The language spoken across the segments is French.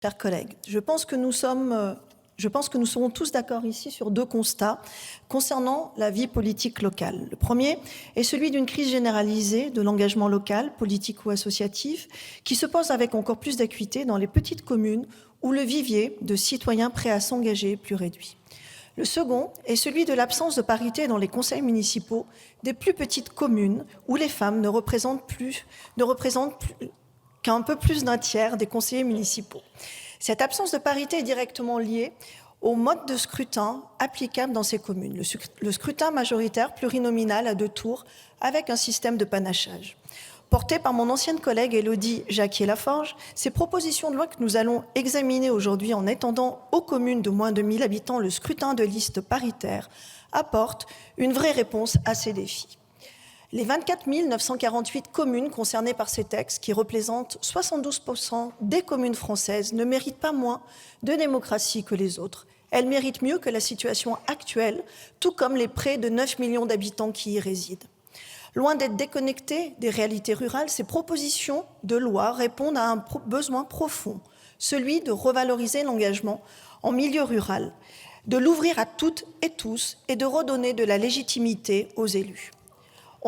Chers collègues, je pense que nous serons tous d'accord ici sur deux constats concernant la vie politique locale. Le premier est celui d'une crise généralisée de l'engagement local, politique ou associatif, qui se pose avec encore plus d'acuité dans les petites communes où le vivier de citoyens prêts à s'engager est plus réduit. Le second est celui de l'absence de parité dans les conseils municipaux des plus petites communes où les femmes ne représentent qu'un peu plus d'un tiers des conseillers municipaux. Cette absence de parité est directement liée au mode de scrutin applicable dans ces communes. Le scrutin majoritaire plurinominal à 2 tours avec un système de panachage. Porté par mon ancienne collègue Élodie Jacquier-Laforge, ces propositions de loi que nous allons examiner aujourd'hui en étendant aux communes de moins de 1000 habitants le scrutin de liste paritaire apportent une vraie réponse à ces défis. Les 24 948 communes concernées par ces textes, qui représentent 72% des communes françaises, ne méritent pas moins de démocratie que les autres. Elles méritent mieux que la situation actuelle, tout comme les près de 9 millions d'habitants qui y résident. Loin d'être déconnectées des réalités rurales, ces propositions de loi répondent à un besoin profond, celui de revaloriser l'engagement en milieu rural, de l'ouvrir à toutes et tous et de redonner de la légitimité aux élus.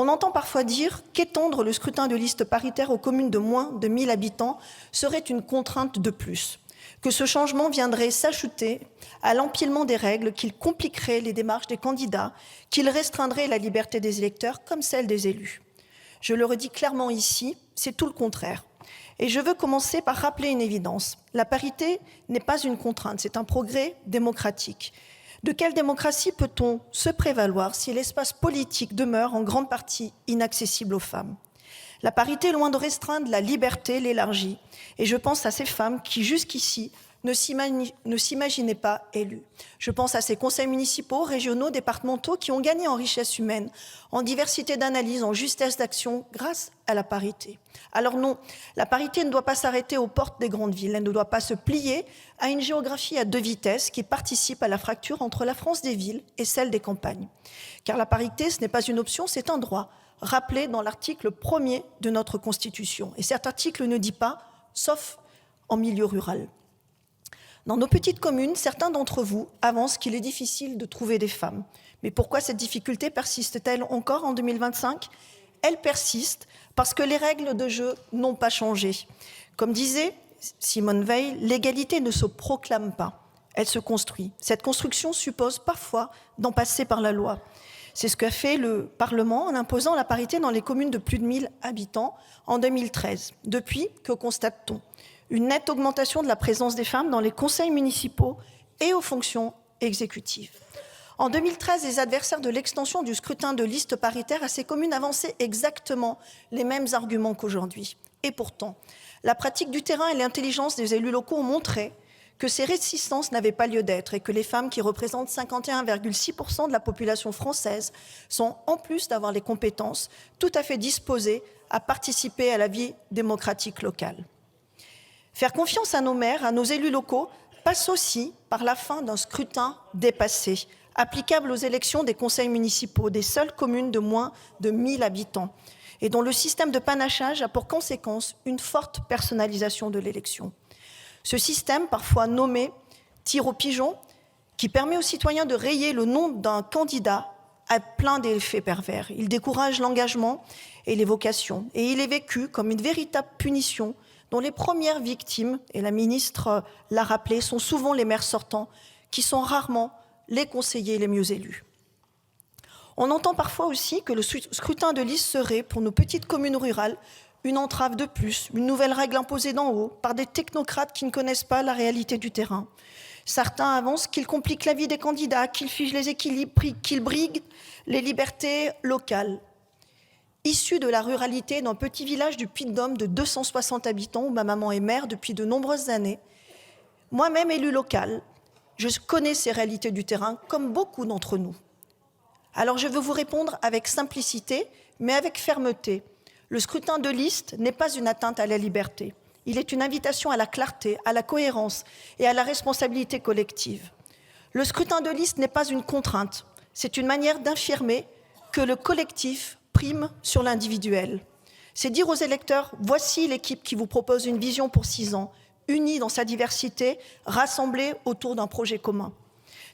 On entend parfois dire qu'étendre le scrutin de liste paritaire aux communes de moins de 1000 habitants serait une contrainte de plus, que ce changement viendrait s'ajouter à l'empilement des règles, qu'il compliquerait les démarches des candidats, qu'il restreindrait la liberté des électeurs comme celle des élus. Je le redis clairement ici, c'est tout le contraire. Et je veux commencer par rappeler une évidence. La parité n'est pas une contrainte, c'est un progrès démocratique. De quelle démocratie peut-on se prévaloir si l'espace politique demeure en grande partie inaccessible aux femmes ? La parité, loin de restreindre la liberté, l'élargit. Et je pense à ces femmes qui, jusqu'ici, ne s'imaginaient pas élues. Je pense à ces conseils municipaux, régionaux, départementaux qui ont gagné en richesse humaine, en diversité d'analyse, en justesse d'action grâce à la parité. Alors non, la parité ne doit pas s'arrêter aux portes des grandes villes. Elle ne doit pas se plier à une géographie à 2 vitesses qui participe à la fracture entre la France des villes et celle des campagnes. Car la parité, ce n'est pas une option, c'est un droit, rappelé dans l'article 1er de notre Constitution. Et cet article ne dit pas « sauf en milieu rural ». Dans nos petites communes, certains d'entre vous avancent qu'il est difficile de trouver des femmes. Mais pourquoi cette difficulté persiste-t-elle encore en 2025 ? Elle persiste parce que les règles de jeu n'ont pas changé. Comme disait Simone Veil, l'égalité ne se proclame pas, elle se construit. Cette construction suppose parfois d'en passer par la loi. C'est ce qu'a fait le Parlement en imposant la parité dans les communes de plus de 1000 habitants en 2013. Depuis, que constate-t-on ? Une nette augmentation de la présence des femmes dans les conseils municipaux et aux fonctions exécutives. En 2013, les adversaires de l'extension du scrutin de liste paritaire à ces communes avançaient exactement les mêmes arguments qu'aujourd'hui. Et pourtant, la pratique du terrain et l'intelligence des élus locaux ont montré que ces résistances n'avaient pas lieu d'être et que les femmes qui représentent 51,6% de la population française sont, en plus d'avoir les compétences, tout à fait disposées à participer à la vie démocratique locale. Faire confiance à nos maires, à nos élus locaux, passe aussi par la fin d'un scrutin dépassé, applicable aux élections des conseils municipaux des seules communes de moins de 1000 habitants, et dont le système de panachage a pour conséquence une forte personnalisation de l'élection. Ce système, parfois nommé tir au pigeon, qui permet aux citoyens de rayer le nom d'un candidat, a plein d'effets pervers. Il décourage l'engagement et les vocations, et il est vécu comme une véritable punition dont les premières victimes, et la ministre l'a rappelé, sont souvent les maires sortants, qui sont rarement les conseillers les mieux élus. On entend parfois aussi que le scrutin de liste serait, pour nos petites communes rurales, une entrave de plus, une nouvelle règle imposée d'en haut par des technocrates qui ne connaissent pas la réalité du terrain. Certains avancent qu'il complique la vie des candidats, qu'il fige les équilibres, qu'il brigue les libertés locales. Issue de la ruralité d'un petit village du Puy-de-Dôme de 260 habitants, où ma maman est maire depuis de nombreuses années, moi-même élue locale, je connais ces réalités du terrain comme beaucoup d'entre nous. Alors je veux vous répondre avec simplicité, mais avec fermeté. Le scrutin de liste n'est pas une atteinte à la liberté. Il est une invitation à la clarté, à la cohérence et à la responsabilité collective. Le scrutin de liste n'est pas une contrainte, c'est une manière d'affirmer que le collectif prime sur l'individuel. C'est dire aux électeurs, voici l'équipe qui vous propose une vision pour 6 ans, uni dans sa diversité, rassemblé autour d'un projet commun.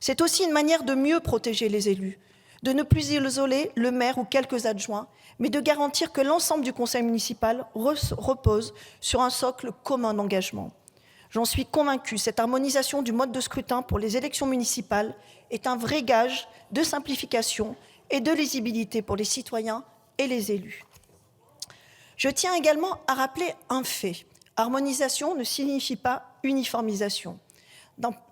C'est aussi une manière de mieux protéger les élus, de ne plus isoler le maire ou quelques adjoints, mais de garantir que l'ensemble du conseil municipal repose sur un socle commun d'engagement. J'en suis convaincue, cette harmonisation du mode de scrutin pour les élections municipales est un vrai gage de simplification et de lisibilité pour les citoyens et les élus. Je tiens également à rappeler un fait. Harmonisation ne signifie pas uniformisation.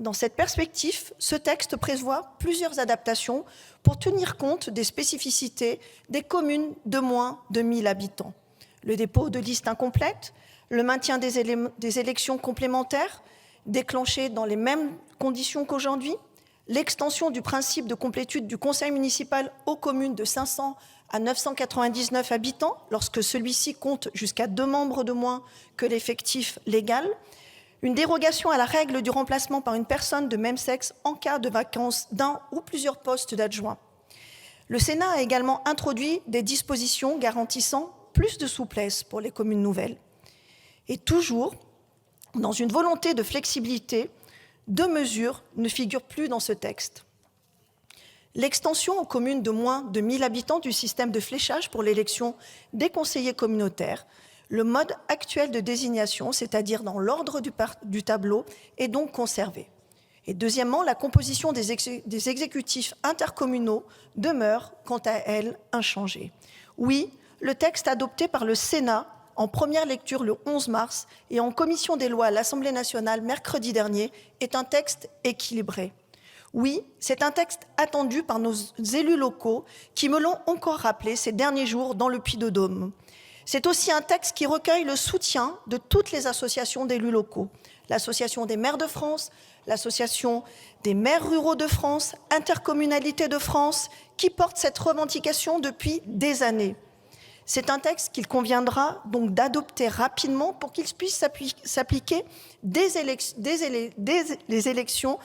Dans cette perspective, ce texte prévoit plusieurs adaptations pour tenir compte des spécificités des communes de moins de 1000 habitants. Le dépôt de listes incomplètes, le maintien des élections complémentaires, déclenchées dans les mêmes conditions qu'aujourd'hui, l'extension du principe de complétude du conseil municipal aux communes de 500 à 999 habitants, lorsque celui-ci compte jusqu'à 2 membres de moins que l'effectif légal, une dérogation à la règle du remplacement par une personne de même sexe en cas de vacance d'un ou plusieurs postes d'adjoints. Le Sénat a également introduit des dispositions garantissant plus de souplesse pour les communes nouvelles. Et toujours, dans une volonté de flexibilité, 2 mesures ne figurent plus dans ce texte. L'extension aux communes de moins de 1000 habitants du système de fléchage pour l'élection des conseillers communautaires. Le mode actuel de désignation, c'est-à-dire dans l'ordre du tableau, est donc conservé. Et deuxièmement, la composition des exécutifs intercommunaux demeure, quant à elle, inchangée. Oui, le texte adopté par le Sénat en première lecture le 11 mars et en commission des lois à l'Assemblée nationale mercredi dernier est un texte équilibré. Oui, c'est un texte attendu par nos élus locaux qui me l'ont encore rappelé ces derniers jours dans le Puy-de-Dôme. C'est aussi un texte qui recueille le soutien de toutes les associations d'élus locaux. L'Association des maires de France, l'Association des maires ruraux de France, Intercommunalité de France, qui portent cette revendication depuis des années. C'est un texte qu'il conviendra donc d'adopter rapidement pour qu'il puisse s'appliquer dès les élections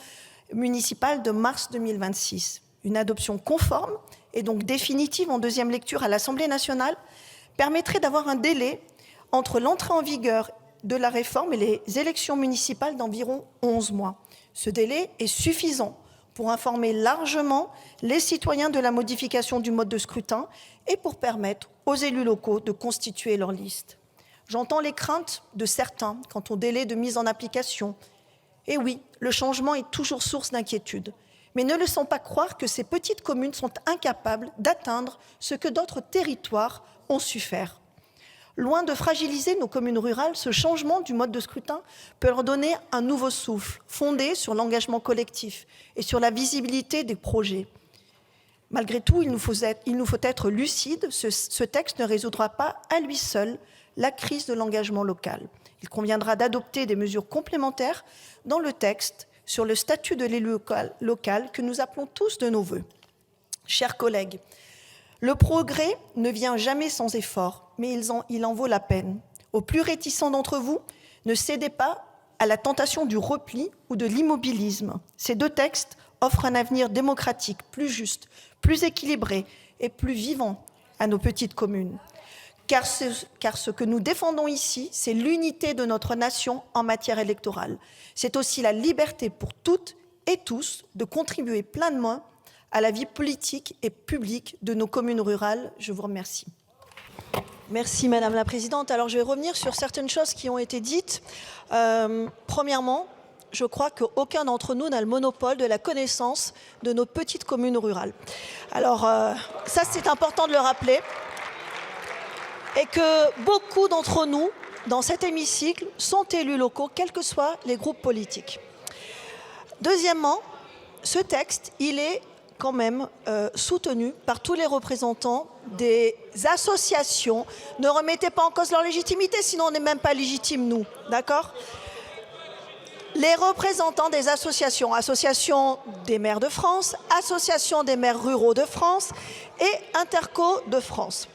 municipales de mars 2026. Une adoption conforme et donc définitive en deuxième lecture à l'Assemblée nationale permettrait d'avoir un délai entre l'entrée en vigueur de la réforme et les élections municipales d'environ 11 mois. Ce délai est suffisant pour informer largement les citoyens de la modification du mode de scrutin et pour permettre aux élus locaux de constituer leur liste. J'entends les craintes de certains quant au délai de mise en application. Et oui, le changement est toujours source d'inquiétude. Mais ne laissons pas croire que ces petites communes sont incapables d'atteindre ce que d'autres territoires ont su faire. Loin de fragiliser nos communes rurales, ce changement du mode de scrutin peut leur donner un nouveau souffle, fondé sur l'engagement collectif et sur la visibilité des projets. Malgré tout, il nous faut être lucides, ce texte ne résoudra pas à lui seul la crise de l'engagement local. Il conviendra d'adopter des mesures complémentaires dans le texte sur le statut de l'élu local que nous appelons tous de nos vœux. Chers collègues, le progrès ne vient jamais sans effort, mais il en vaut la peine. Aux plus réticents d'entre vous, ne cédez pas à la tentation du repli ou de l'immobilisme. Ces 2 textes offrent un avenir démocratique, plus juste, plus équilibré et plus vivant à nos petites communes. Car ce que nous défendons ici, c'est l'unité de notre nation en matière électorale. C'est aussi la liberté pour toutes et tous de contribuer pleinement à la vie politique et publique de nos communes rurales. Je vous remercie. Merci Madame la Présidente. Alors je vais revenir sur certaines choses qui ont été dites. Premièrement, je crois qu'aucun d'entre nous n'a le monopole de la connaissance de nos petites communes rurales. Alors ça c'est important de le rappeler. Et que beaucoup d'entre nous, dans cet hémicycle, sont élus locaux, quels que soient les groupes politiques. Deuxièmement, ce texte, il est quand même soutenu par tous les représentants des associations. Ne remettez pas en cause leur légitimité, sinon on n'est même pas légitime, nous, d'accord ? Les représentants des associations, Association des maires de France, Association des maires ruraux de France et Interco de France.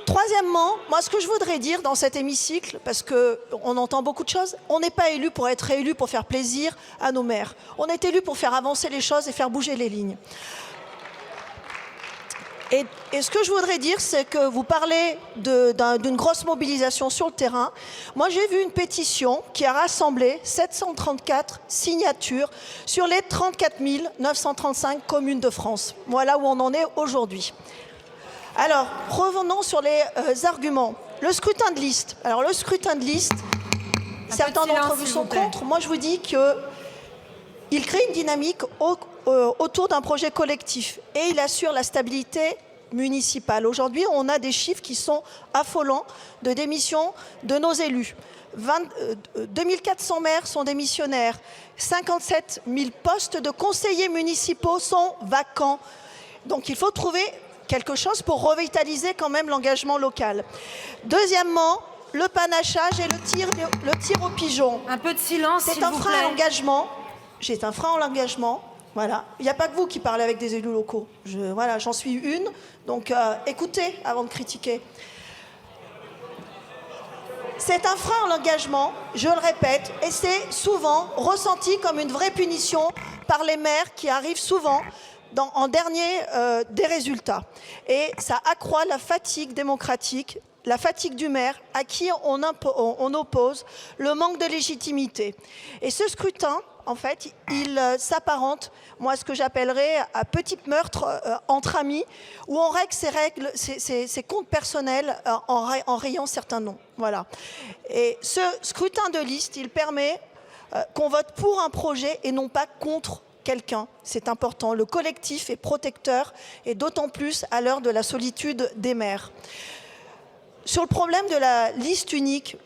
Troisièmement, moi, ce que je voudrais dire dans cet hémicycle, parce qu'on entend beaucoup de choses, on n'est pas élu pour être élu pour faire plaisir à nos maires. On est élu pour faire avancer les choses et faire bouger les lignes. Et ce que je voudrais dire, c'est que vous parlez d'une grosse mobilisation sur le terrain. Moi, j'ai vu une pétition qui a rassemblé 734 signatures sur les 34 935 communes de France. Voilà où on en est aujourd'hui. Alors, revenons sur les arguments. Le scrutin de liste. Alors, le scrutin de liste, certains d'entre vous sont contre. Moi, je vous dis qu'il crée une dynamique autour d'un projet collectif et il assure la stabilité municipale. Aujourd'hui, on a des chiffres qui sont affolants de démission de nos élus. 2400 maires sont démissionnaires, 57 000 postes de conseillers municipaux sont vacants. Donc il faut trouver quelque chose pour revitaliser quand même l'engagement local. Deuxièmement, le panachage et le tir au pigeon. Un peu de silence, s'il vous plaît. C'est un frein à l'engagement. C'est un frein à l'engagement. Voilà. Il n'y a pas que vous qui parlez avec des élus locaux. Voilà, j'en suis une. Donc écoutez avant de critiquer. C'est un frein à l'engagement, je le répète, et c'est souvent ressenti comme une vraie punition par les maires qui arrivent souvent en dernier des résultats. Et ça accroît la fatigue démocratique, la fatigue du maire à qui on oppose le manque de légitimité. Et ce scrutin, en fait, il s'apparente, moi, à ce que j'appellerais un petit meurtre entre amis, où on règle ses comptes personnels en rayant certains noms. Voilà. Et ce scrutin de liste, il permet qu'on vote pour un projet et non pas contre quelqu'un. C'est important. Le collectif est protecteur, et d'autant plus à l'heure de la solitude des maires. Sur le problème de la liste unique,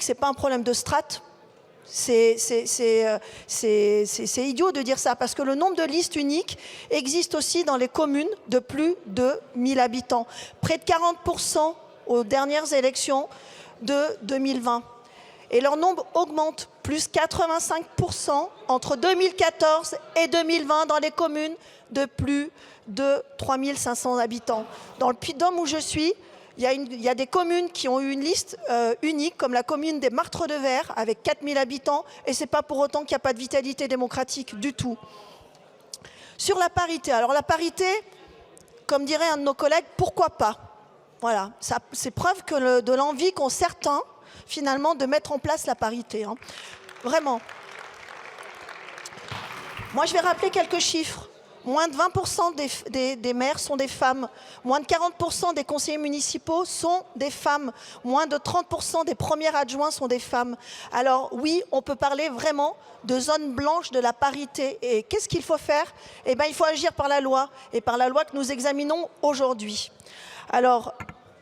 c'est pas un problème de strate. C'est idiot de dire ça, parce que le nombre de listes uniques existe aussi dans les communes de plus de 1000 habitants. Près de 40% aux dernières élections de 2020. Et leur nombre augmente, plus 85% entre 2014 et 2020 dans les communes de plus de 3500 habitants. Dans le Puy-de-Dôme où je suis, il y a des communes qui ont eu une liste unique, comme la commune des Martres-de-Ver, avec 4000 habitants, et ce n'est pas pour autant qu'il n'y a pas de vitalité démocratique du tout. Sur la parité, alors la parité, comme dirait un de nos collègues, pourquoi pas? Voilà, c'est preuve de l'envie qu'ont certains, finalement, de mettre en place la parité. Hein. Vraiment. Moi, je vais rappeler quelques chiffres. Moins de 20% des maires sont des femmes. Moins de 40% des conseillers municipaux sont des femmes. Moins de 30% des premiers adjoints sont des femmes. Alors oui, on peut parler vraiment de zone blanche de la parité. Et qu'est-ce qu'il faut faire? Eh bien, il faut agir par la loi, et par la loi que nous examinons aujourd'hui. Alors,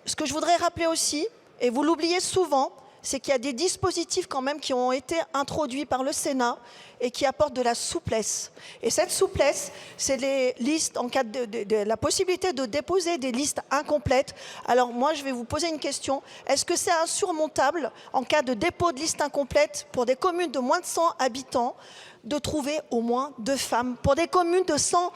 ce que je voudrais rappeler aussi, et vous l'oubliez souvent, c'est qu'il y a des dispositifs quand même qui ont été introduits par le Sénat et qui apportent de la souplesse. Et cette souplesse, c'est les listes en cas de la possibilité de déposer des listes incomplètes. Alors moi, je vais vous poser une question. Est-ce que c'est insurmontable, en cas de dépôt de liste incomplète pour des communes de moins de 100 habitants, de trouver au moins 2 femmes? Pour des communes de 100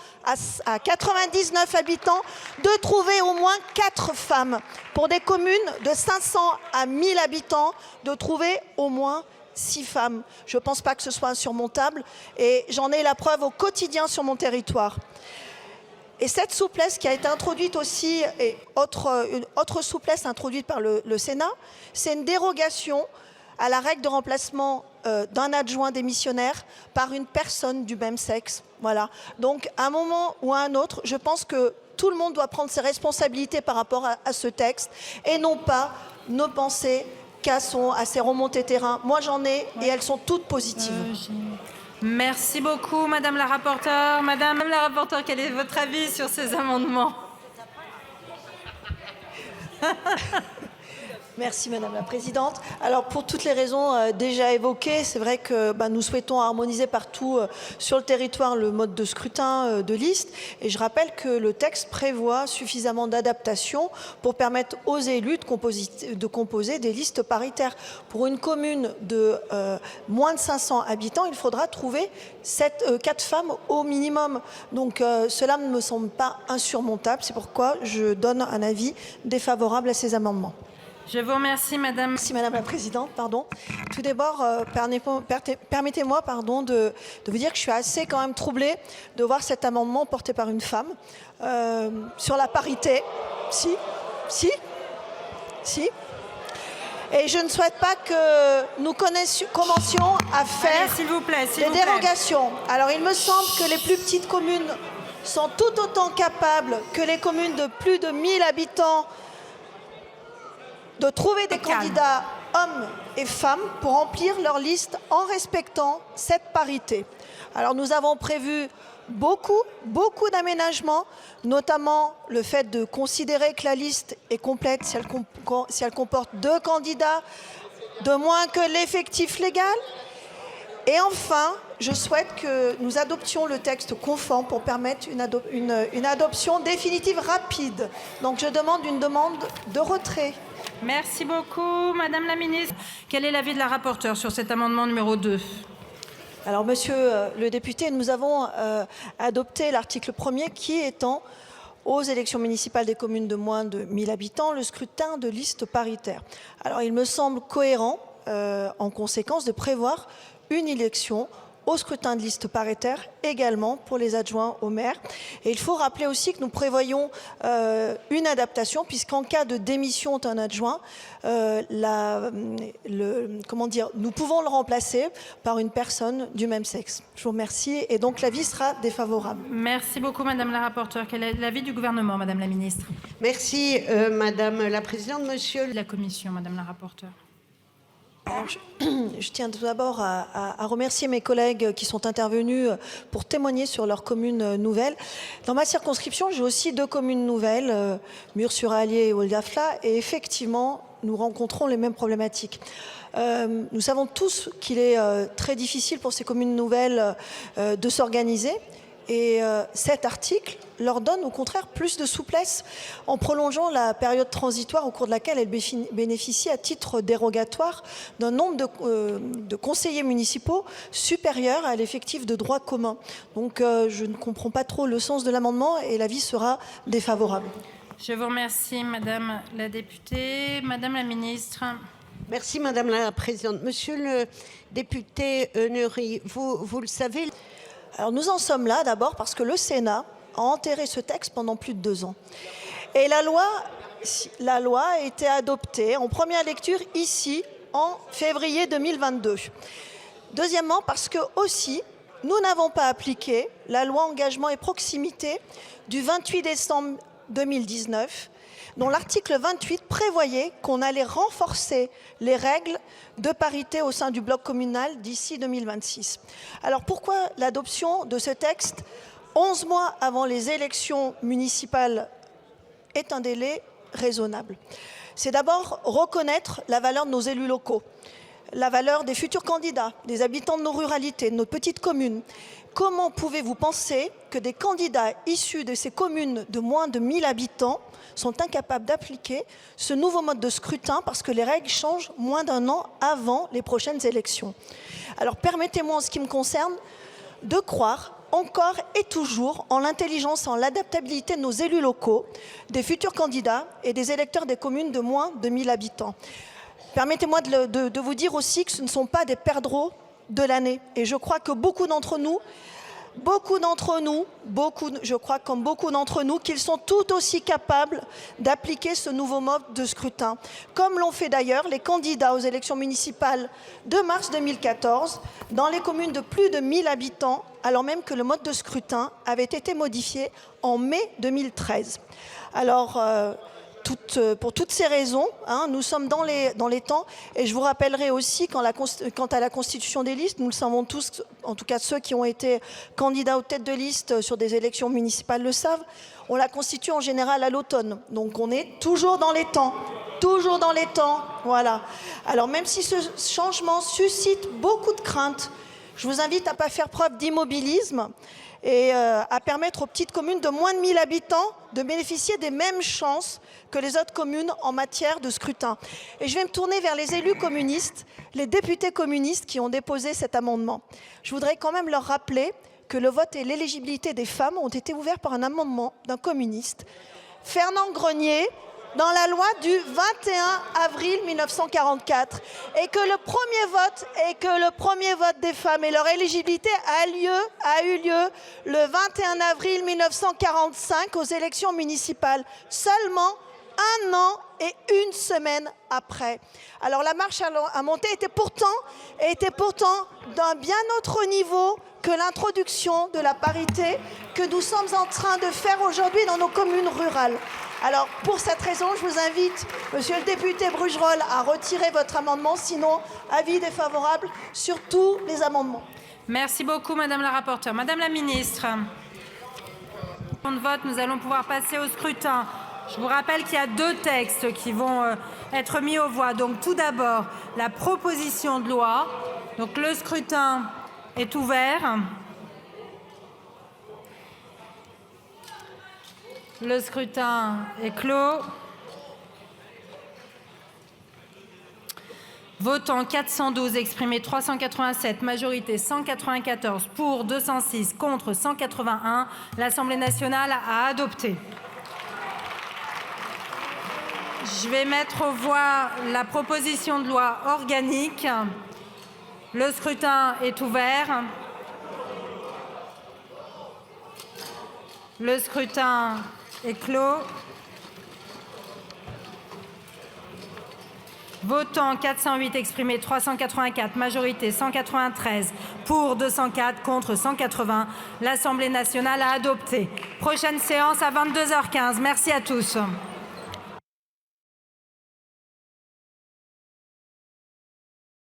à 99 habitants, de trouver au moins 4 femmes. Pour des communes de 500 à 1000 habitants, de trouver au moins 6 femmes. Je ne pense pas que ce soit insurmontable, et j'en ai la preuve au quotidien sur mon territoire. Et cette souplesse qui a été introduite aussi, et une autre souplesse introduite par le Sénat, c'est une dérogation à la règle de remplacement d'un adjoint démissionnaire par une personne du même sexe. Voilà. Donc, à un moment ou à un autre, je pense que tout le monde doit prendre ses responsabilités par rapport à ce texte, et non pas ne penser qu'à ses remontées terrain. Moi, j'en ai, et elles sont toutes positives. Merci beaucoup, Madame la rapporteure. Madame la rapporteure, quel est votre avis sur ces amendements? Merci Madame la Présidente. Alors pour toutes les raisons déjà évoquées, c'est vrai que nous souhaitons harmoniser partout sur le territoire le mode de scrutin de liste. Et je rappelle que le texte prévoit suffisamment d'adaptations pour permettre aux élus de composer des listes paritaires. Pour une commune de moins de 500 habitants, il faudra trouver 4 femmes au minimum. Donc cela ne me semble pas insurmontable. C'est pourquoi je donne un avis défavorable à ces amendements. Je vous remercie, madame. Merci Madame la Présidente. Pardon. Tout d'abord, permettez-moi de vous dire que je suis assez quand même troublée de voir cet amendement porté par une femme sur la parité. Si. Et je ne souhaite pas que nous commencions à faire s'il vous plaît, des dérogations. Alors il me semble que les plus petites communes sont tout autant capables que les communes de plus de 1000 habitants de trouver des candidats hommes et femmes pour remplir leur liste en respectant cette parité. Alors nous avons prévu beaucoup d'aménagements, notamment le fait de considérer que la liste est complète si elle comporte 2 candidats de moins que l'effectif légal. Et enfin, je souhaite que nous adoptions le texte conforme pour permettre une adoption définitive rapide. Donc je demande une demande de retrait. Merci beaucoup, madame la ministre. Quel est l'avis de la rapporteure sur cet amendement numéro 2 ? Alors, monsieur le député, nous avons adopté l'article 1er qui étend aux élections municipales des communes de moins de 1000 habitants le scrutin de liste paritaire. Alors, il me semble cohérent, en conséquence, de prévoir une élection au scrutin de liste paritaire également pour les adjoints au maire. Et il faut rappeler aussi que nous prévoyons une adaptation puisqu'en cas de démission d'un adjoint, nous pouvons le remplacer par une personne du même sexe. Je vous remercie et donc l'avis sera défavorable. Merci beaucoup madame la rapporteure. Quel est l'avis du gouvernement, madame la ministre ? Merci madame la présidente, monsieur La commission, madame la rapporteure. Alors, je tiens tout d'abord à remercier mes collègues qui sont intervenus pour témoigner sur leur commune nouvelle. Dans ma circonscription, j'ai aussi 2 communes nouvelles, Murs-sur-Allier et Oldafla, et effectivement, nous rencontrons les mêmes problématiques. Nous savons tous qu'il est très difficile pour ces communes nouvelles de s'organiser. Et cet article leur donne au contraire plus de souplesse en prolongeant la période transitoire au cours de laquelle elles bénéficient à titre dérogatoire d'un nombre de conseillers municipaux supérieur à l'effectif de droit commun. Donc je ne comprends pas trop le sens de l'amendement et l'avis sera défavorable. Je vous remercie madame la députée. Madame la ministre. Merci madame la présidente. Monsieur le député Neury, vous le savez. Alors nous en sommes là d'abord parce que le Sénat a enterré ce texte pendant plus de 2 ans. Et la loi a été adoptée en première lecture ici en février 2022. Deuxièmement parce que aussi nous n'avons pas appliqué la loi engagement et proximité du 28 décembre 2019 dont l'article 28 prévoyait qu'on allait renforcer les règles de parité au sein du bloc communal d'ici 2026. Alors pourquoi l'adoption de ce texte 11 mois avant les élections municipales est un délai raisonnable? C'est d'abord reconnaître la valeur de nos élus locaux, la valeur des futurs candidats, des habitants de nos ruralités, de nos petites communes. Comment pouvez-vous penser que des candidats issus de ces communes de moins de 1000 habitants sont incapables d'appliquer ce nouveau mode de scrutin parce que les règles changent moins d'1 an avant les prochaines élections? Alors permettez-moi, en ce qui me concerne, de croire encore et toujours en l'intelligence, en l'adaptabilité de nos élus locaux, des futurs candidats et des électeurs des communes de moins de 1000 habitants. Permettez-moi de vous dire aussi que ce ne sont pas des perdreaux de l'année. Et je crois que beaucoup d'entre nous, je crois comme beaucoup d'entre nous, qu'ils sont tout aussi capables d'appliquer ce nouveau mode de scrutin, comme l'ont fait d'ailleurs les candidats aux élections municipales de mars 2014 dans les communes de plus de 1000 habitants, alors même que le mode de scrutin avait été modifié en mai 2013. Alors, pour toutes ces raisons, nous sommes dans les temps et je vous rappellerai aussi quant à la constitution des listes, nous le savons tous, en tout cas ceux qui ont été candidats aux têtes de liste sur des élections municipales le savent, on la constitue en général à l'automne. Donc on est toujours dans les temps, voilà. Alors même si ce changement suscite beaucoup de craintes, je vous invite à ne pas faire preuve d'immobilisme et à permettre aux petites communes de moins de 1000 habitants de bénéficier des mêmes chances que les autres communes en matière de scrutin. Et je vais me tourner vers les élus communistes, les députés communistes qui ont déposé cet amendement. Je voudrais quand même leur rappeler que le vote et l'éligibilité des femmes ont été ouverts par un amendement d'un communiste, Fernand Grenier, dans la loi du 21 avril 1944 et que le premier vote des femmes et leur éligibilité a eu lieu le 21 avril 1945 aux élections municipales, seulement 1 an et 1 semaine après. Alors la marche à monter était pourtant d'un bien autre niveau que l'introduction de la parité que nous sommes en train de faire aujourd'hui dans nos communes rurales. Alors, pour cette raison, je vous invite, monsieur le député Brugerolles, à retirer votre amendement. Sinon, avis défavorable sur tous les amendements. Merci beaucoup, madame la rapporteure. Madame la ministre, de vote, nous allons pouvoir passer au scrutin. Je vous rappelle qu'il y a 2 textes qui vont être mis aux voix. Donc, tout d'abord, la proposition de loi. Donc, le scrutin est ouvert. Le scrutin est clos. Votant 412, exprimé 387, majorité 194, pour 206, contre 181. L'Assemblée nationale a adopté. Je vais mettre aux voix la proposition de loi organique. Le scrutin est ouvert. Le scrutin est clos. Votant 408, exprimé 384, majorité 193, pour 204, contre 180. L'Assemblée nationale a adopté. Prochaine séance à 22h15. Merci à tous.